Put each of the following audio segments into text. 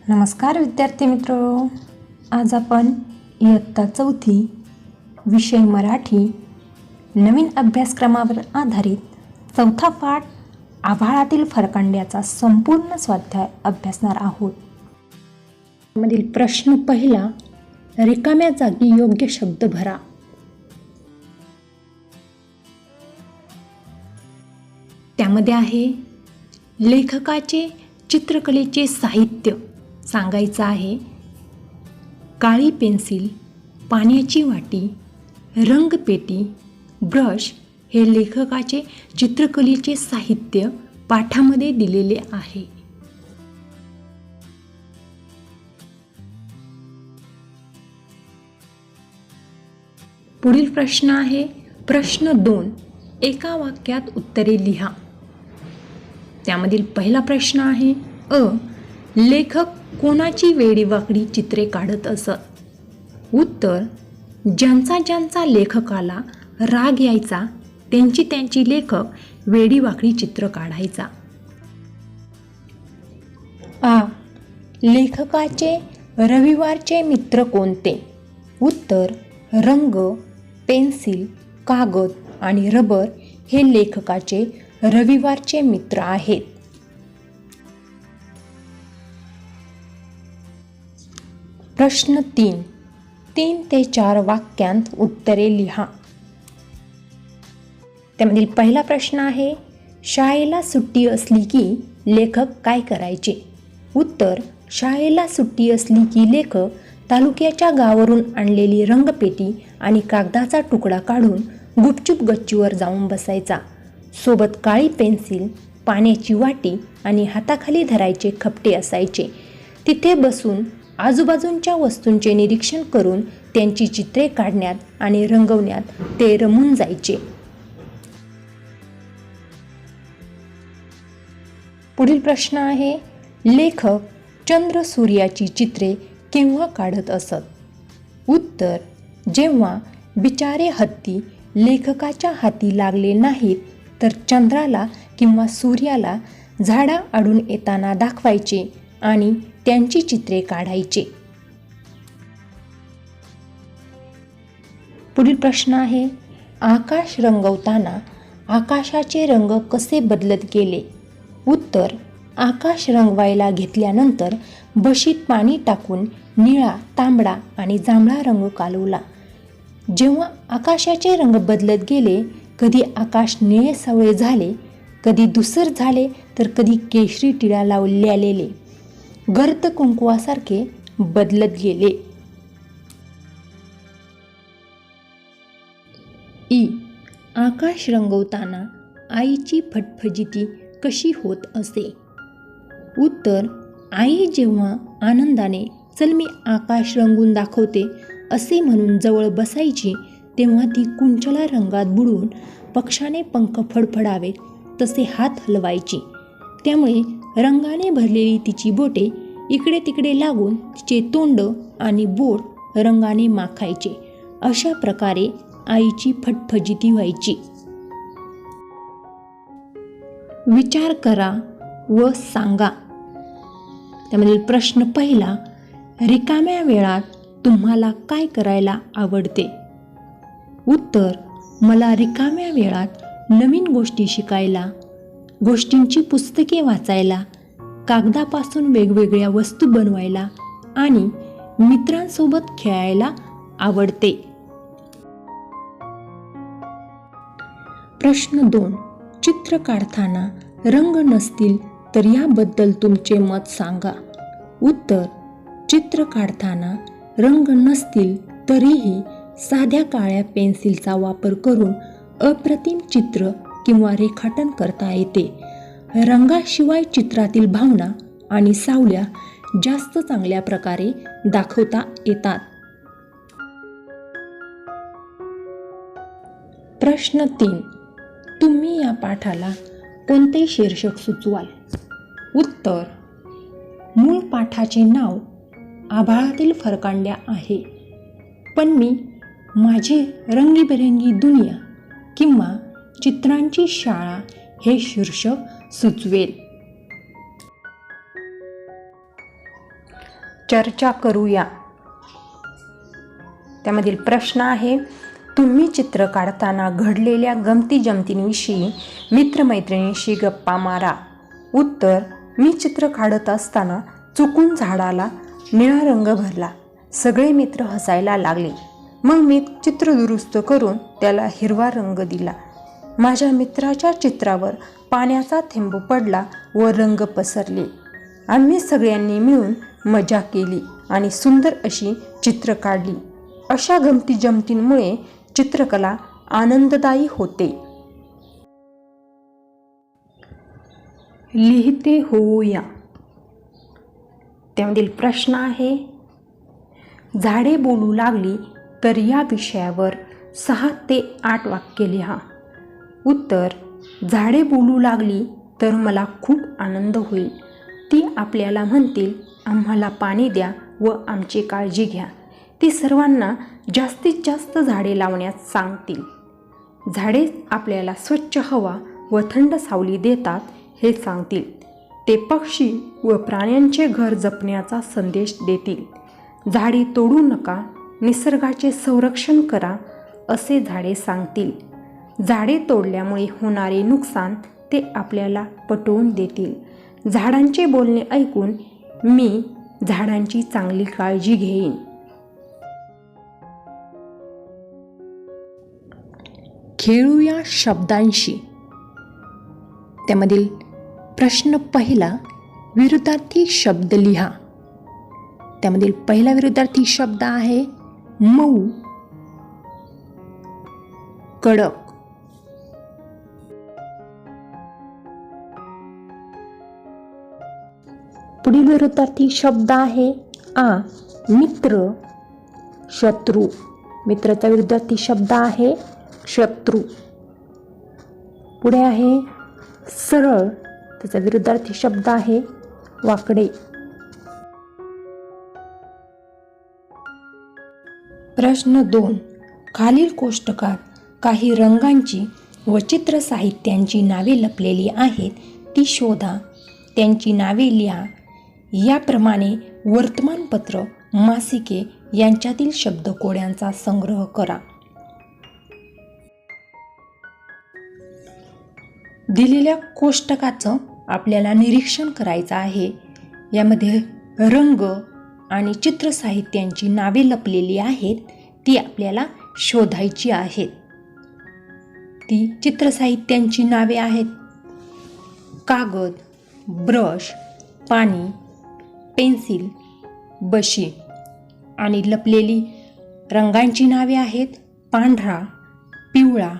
नमस्कार विद्यार्थी मित्र, आज आपण इयत्ता चौथी विषय मराठी नवीन अभ्यासक्रमावर आधारित चौथा पाठ आभाळातील फरकांड्याचा संपूर्ण स्वाध्याय अभ्यासणार आहोत. मधील प्रश्न पहिला, रिकाम्या जागी योग्य शब्द भरा. त्यामध्ये आहे लेखकाचे चित्रकलेचे साहित्य सांगायचं आहे. काळी पेन्सिल, पाण्याची वाटी, रंगपेटी, ब्रश हे लेखकाचे चित्रकलेचे साहित्य पाठामध्ये दिलेले आहे. पुढील प्रश्न आहे प्रश्न 2, एका वाक्यात उत्तरे लिहा. त्यामधील पहिला प्रश्न आहे लेखक कोणाची वेडीवाकडी चित्रे काढत असत? उत्तर, ज्यांचा लेखकाला राग यायचा त्यांची लेखक वेडीवाकडी चित्र काढायचा. लेखकाचे रविवारचे मित्र कोणते? उत्तर, रंग, पेन्सिल, कागद आणि रबर हे लेखकाचे रविवारचे मित्र आहेत. प्रश्न 3, 3 ते 4 वाक्यांत उत्तरे लिहा. त्यामधील पहिला प्रश्न आहे शाळेला सुट्टी असली की लेखक काय करायचे? उत्तर, शाळेला सुट्टी असली की लेखक तालुक्याच्या गावावरून आणलेली रंगपेटी आणि कागदाचा तुकडा काढून गुपचूप गच्चीवर जाऊन बसायचा. सोबत काळी पेन्सिल, पाण्याची वाटी आणि हाताखाली धरायचे खपटे असायचे. तिथे बसून आजूबाजूंच्या वस्तूंचे निरीक्षण करून त्यांची चित्रे काढण्यात आणि रंगवण्यात ते रमून जायचे. पुढील प्रश्न आहे लेखक चंद्र सूर्याची चित्रे केव्हा काढत असत? उत्तर, जेव्हा बिचारे हत्ती लेखकाच्या हाती लागले नाहीत तर चंद्राला किंवा सूर्याला झाडा आडून येताना दाखवायचे आणि त्यांची चित्रे काढायचे. पुढील प्रश्न आहे आकाश रंगवताना आकाशाचे रंग कसे बदलत गेले? उत्तर, आकाश रंगवायला घेतल्यानंतर बशीत पाणी टाकून निळा, तांबडा आणि जांभळा रंग कालवला. जेव्हा आकाशाचे रंग बदलत गेले, कधी आकाश निळे सावळे झाले, कधी धुसर झाले तर कधी केशरी टिळा लावलेले गर्द कुंकवासारखे बदलत गेले. आकाश रंगवताना आईची फटफजिती कशी होत असे? उत्तर, आई जेव्हा आनंदाने चल मी आकाश रंगून दाखवते असे म्हणून जवळ बसायची तेव्हा ती कुंचला रंगात बुडून पक्षाने पंख फडफडावेत तसे हात हलवायची. त्यामुळे रंगाने भरलेली तिची बोटे इकडे तिकडे लागून तिचे तोंड आणि बोट रंगाने माखायचे. अशा प्रकारे आईची फटफजिती व्हायची. विचार करा व सांगा. त्यामधील प्रश्न पहिला, रिकाम्या वेळात तुम्हाला काय करायला आवडते? उत्तर, मला रिकाम्या वेळात नवीन गोष्टी शिकायला, गोष्टींची पुस्तके वाचायला, कागदापासून वेगवेगळ्या वस्तू बनवायला आणि मित्रांसोबत खेळायला आवडते. प्रश्न 2, चित्र काढताना रंग नसतील तर याबद्दल तुमचे मत सांगा. उत्तर, चित्र काढताना रंग नसतील तरीही साध्या काळ्या पेन्सिलचा वापर करून अप्रतिम चित्र किंवा रेखाटन करता येते. रंगाशिवाय चित्रातील भावना आणि सावल्या जास्त चांगल्या प्रकारे दाखवता येतात. प्रश्न 3, तुम्ही या पाठाला कोणते शीर्षक सुचवाल? उत्तर, मूळ पाठाचे नाव आभाळातील फरकांड्या आहे, पण मी माझी रंगीबेरंगी दुनिया किंवा चित्रांची शाळा हे शीर्षक सुचवेल. चर्चा करूया. त्यामधील प्रश्न आहे, तुम्ही चित्र काढताना घडलेल्या गमती जमतींविषयी मित्रमैत्रिणींशी गप्पा मारा. उत्तर, मी चित्र काढत असताना चुकून झाडाला निळा रंग भरला. सगळे मित्र हसायला लागले. मग मी चित्र दुरुस्त करून त्याला हिरवा रंग दिला. माझ्या मित्राच्या चित्रावर पाण्याचा थेंब पडला व रंग पसरले. आम्ही सगळ्यांनी मिळून मजा केली आणि सुंदर अशी चित्र काढली. अशा गमती जमतींमुळे चित्रकला आनंददायी होते. लिहिते होऊया. त्यामधील प्रश्न आहे, झाडे बोलू लागली तर या विषयावर 6 ते 8 वाक्य लिहा. उत्तर, झाडे बोलू लागली तर मला खूप आनंद होईल. ती आपल्याला म्हणतील, आम्हाला पाणी द्या व आमची काळजी घ्या. ती सर्वांना जास्तीत जास्त झाडे लावण्यास सांगतील. झाडे आपल्याला स्वच्छ हवा व थंड सावली देतात हे सांगतील. ते पक्षी व प्राण्यांचे घर जपण्याचा संदेश देतील. झाडे तोडू नका, निसर्गाचे संरक्षण करा असे झाडे सांगतील. झाडे तोडल्यामुळे होणारे नुकसान ते आपल्याला पटवून देतील. झाडांचे बोलणे ऐकून मी झाडांची चांगली काळजी घेईन. खेळूया शब्दांशी. त्यामधील प्रश्न पहिला, विरुद्धार्थी शब्द लिहा. त्यामधील पहिला विरुद्धार्थी शब्द आहे मऊ, कडक. पुढील विरुद्धार्थी शब्द आहे मित्र, शत्रू. मित्राचा विरुद्धार्थी शब्द आहे शत्रू. पुढे आहे सरळ, त्याचा विरुद्धार्थी शब्द आहे वाकडे. प्रश्न 2, खालील कोष्टकात काही रंगांची व चित्र साहित्यांची नावे लपलेली आहेत, ती शोधा. त्यांची नावे लिहा. याप्रमाणे वर्तमानपत्र, मासिके यांच्यातील शब्दकोड्यांचा संग्रह करा. दिलेल्या कोष्टकाचं आपल्याला निरीक्षण करायचं आहे. यामध्ये रंग आणि चित्र साहित्यांची नावे लपलेली आहेत, ती आपल्याला शोधायची आहेत. ती चित्र साहित्यांची नावे आहेत कागद, ब्रश, पाणी, पेन्सिल, बशी. आणि लपलेली रंगांची नावे आहेत पांढरा, पिवळा,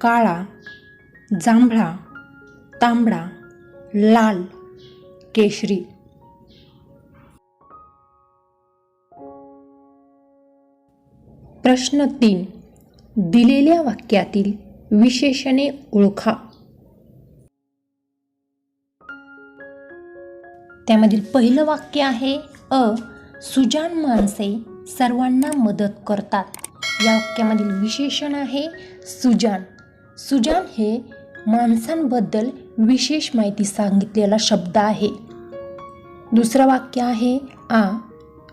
काळा, जांभळा, तांबडा, लाल, केशरी. प्रश्न 3, दिलेल्या वाक्यातील विशेषणे ओळखा. त्यामधील पहिलं वाक्य आहे सुजाण माणसे सर्वांना मदत करतात. या वाक्यामधील विशेषण आहे सुजाण. सुजाण हे माणसांबद्दल विशेष माहिती सांगितलेला शब्द आहे. दुसरं वाक्य आहे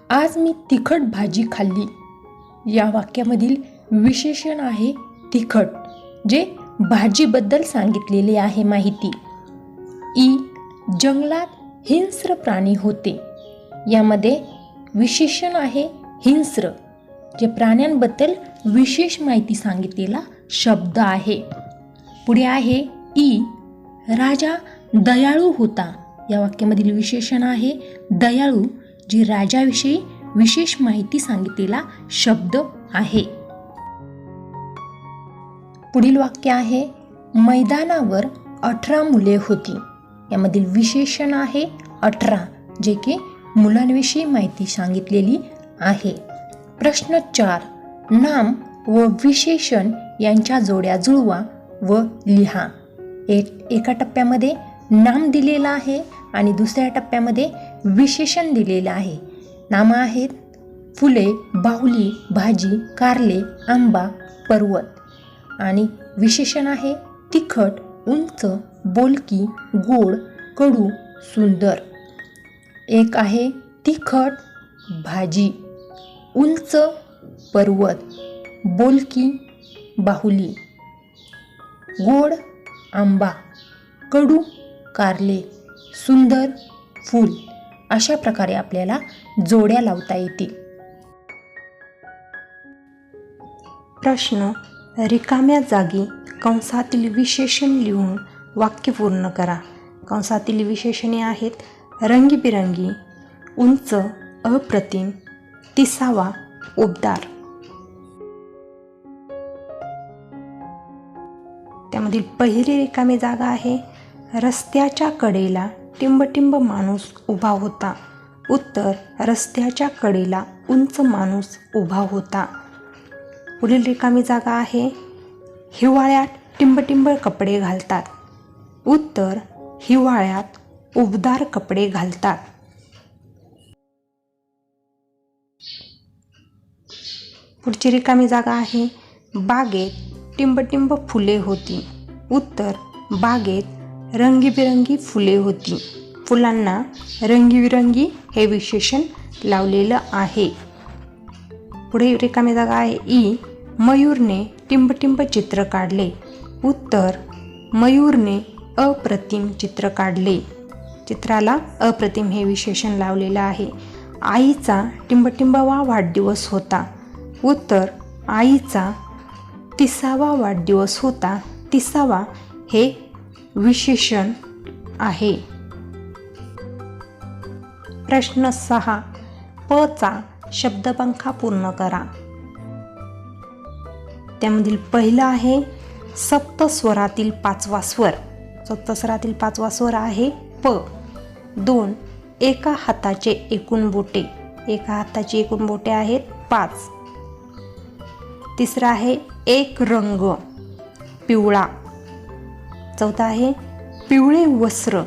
आज मी तिखट भाजी खाल्ली. या वाक्यामधील विशेषण आहे तिखट, जे भाजीबद्दल सांगितलेले आहे माहिती. जंगलात हिंस्र प्राणी होते. यामध्ये विशेषण आहे हिंस्र, जे प्राण्यांबद्दल विशेष माहिती सांगितलेला शब्द आहे. पुढे आहे राजा दयाळू होता. या वाक्यामधील विशेषण आहे दयाळू, जे राजाविषयी विशेष माहिती सांगितलेला शब्द आहे. पुढील वाक्य आहे मैदानावर 18 मुले होती. यामधील विशेषण आहे 18, जे की मुलांविषयी माहिती सांगितलेली आहे. प्रश्न 4, नाम व विशेषण यांच्या जोड्या जुळवा व लिहा. एका टप्प्यामध्ये नाम दिलेलं आहे आणि दुसऱ्या टप्प्यामध्ये विशेषण दिलेलं आहे. नामं आहेत फुले, बाहुली, भाजी, कारले, आंबा, पर्वत. आणि विशेषण आहे तिखट, उंच, बोलकी, गोड, कडू, सुंदर. एक आहे तिखट भाजी, उंच पर्वत, बोलकी बाहुली, गोड आंबा, कडू कारले, सुंदर फूल अशा प्रकारे आपल्याला जोड्या लावता येतील. प्रश्न: रिकाम्या जागी कंसातील विशेषण लिहून वाक्य पूर्ण करा. कंसातील विशेषणे आहेत रंगीबिरंगी, उंच, अप्रतिम, तिसावा, उबदार. त्यामधील पहिली रिकामी जागा आहे रस्त्याच्या कडेला टिंबटिंब माणूस उभा होता. उत्तर: रस्त्याच्या कडेला उंच माणूस उभा होता. पुढील रिकामी जागा आहे हिवाळ्यात टिंबटिंब कपडे घालतात. उत्तर: हिवाळ्यात उबदार कपडे घालतात. पुढची रिकामी जागा आहे बागेत टिंबटिंब फुले होती. उत्तर: बागेत रंगीबिरंगी फुले होती. फुलांना रंगीबिरंगी हे विशेषण लावलेलं आहे. पुढे रिकामी जागा आहे ई. मयूरने टिंबटिंब चित्र काढले. उत्तर: मयूरने अप्रतिम चित्र काढले. चित्राला अप्रतिम हे विशेषण लावलेलं आहे. आईचा टिंबटिंबवा वाढदिवस होता. उत्तर: आईचा 30वा वाढदिवस होता. 30वा हे विशेषण आहे. प्रश्न 6. प चा शब्दपंखा पूर्ण करा. त्यामधील पहिलं आहे सप्तस्वरातील 5वा स्वर. सप्तस्वरातील 5वा स्वर आहे प. 2. एका हाताचे एकूण बोटे. एका हाताची एकूण बोटे आहेत 5. तिसरा आहे एक रंग पिवळा. चौथा आहे पिवळे वस्त्र.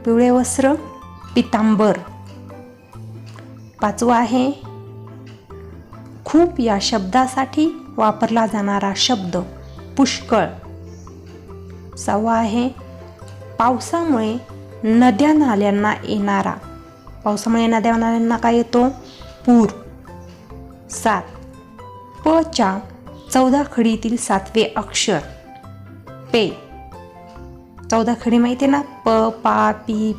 पिवळे वस्त्र पितांबर. 5वा आहे खूप या शब्दासाठी वापरला जाणारा शब्द पुष्कळ. 6वा आहे पावसामुळे नद्या नाल्यांना येणारा. पावसामुळे नद्या नाल्यांना काय येतो? पूर. 7. प च्या 14 खडीतील 7वे अक्षर पे. 14 खडी माहिती आहे ना? प, पा, पी,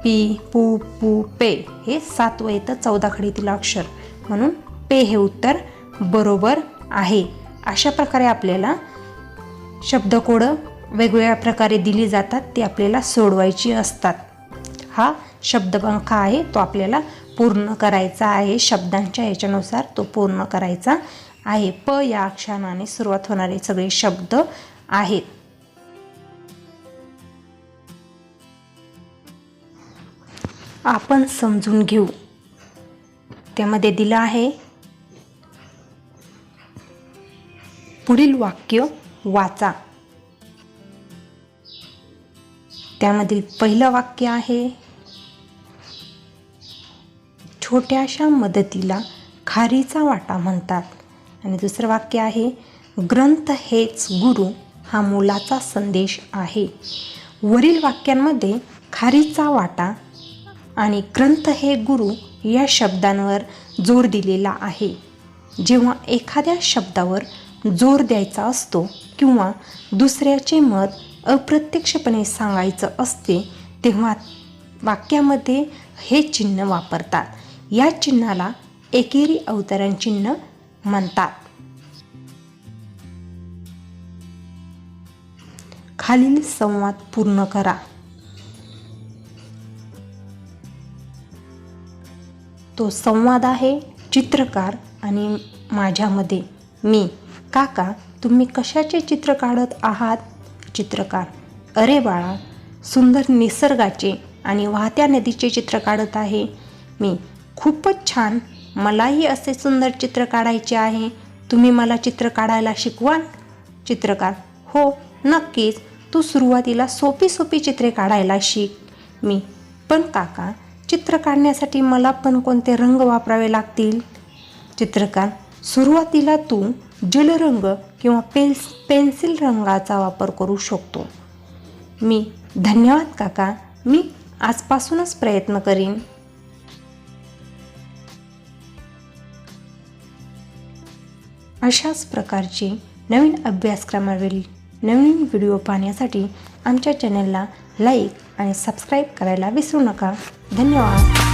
पी, पू, पू, पे हे 7वं येतं 14 खडीतील अक्षर, म्हणून पे हे उत्तर बरोबर आहे. अशा प्रकारे आपल्याला शब्दकोडं वेगवेगळ्या प्रकारे दिली जातात, ते आपल्याला सोडवायची असतात. हा शब्दपंखा आहे, तो आपल्याला पूर्ण करायचा आहे. शब्दांच्या याच्यानुसार तो पूर्ण करायचा आहे. प या अक्षराने सुरुवात होणारे सगळे शब्द आहेत. आपण समजून घेऊ. त्यामध्ये दिलं आहे पुढील वाक्य वाचा. त्यामधील पहिलं वाक्य आहे छोट्याशा मदतीला खारीचा वाटा म्हणतात. आणि दुसरं वाक्य आहे ग्रंथ हेच गुरु हा मोलाचा संदेश आहे. वरील वाक्यांमध्ये खारीचा वाटा आणि ग्रंथ हे गुरु या शब्दांवर जोर दिलेला आहे. जेव्हा एखाद्या शब्दावर जोर द्यायचा असतो किंवा दुसऱ्याचे मत अप्रत्यक्षपणे सांगायचं असते, तेव्हा वाक्यामध्ये हे चिन्ह वापरतात. या चिन्हाला एकेरी अवतरण चिन्ह म्हणतात. खालील संवाद पूर्ण करा. तो संवाद आहे चित्रकार आणि माझ्यामध्ये. मी: काका, तुम्ही कशाचे चित्र काढत आहात? चित्रकार: अरे बाळा, सुंदर निसर्गाचे आणि वाहत्या नदीचे चित्र काढत आहे. मी: खूपच छान, मलाही असे सुंदर चित्र काढायचे आहे. तुम्ही मला चित्र काढायला शिकवाल? चित्रकार: हो नक्कीच, तू सुरुवातीला सोपी सोपी चित्रे काढायला शिक. मी: पण काका, चित्र काढण्यासाठी मला पण कोणते रंग वापरावे लागतील? चित्रकार: सुरुवातीला तू जलरंग किंवा पेन्सिल रंगाचा वापर करू शकतो. मी: धन्यवाद काका, मी आजपासूनच प्रयत्न करीन. अशाच प्रकारचे नवीन अभ्यासक्रमावरील नवीन व्हिडिओ पाहण्यासाठी आमच्या चॅनलला लाईक आणि सबस्क्राईब करायला विसरू नका. धन्यवाद.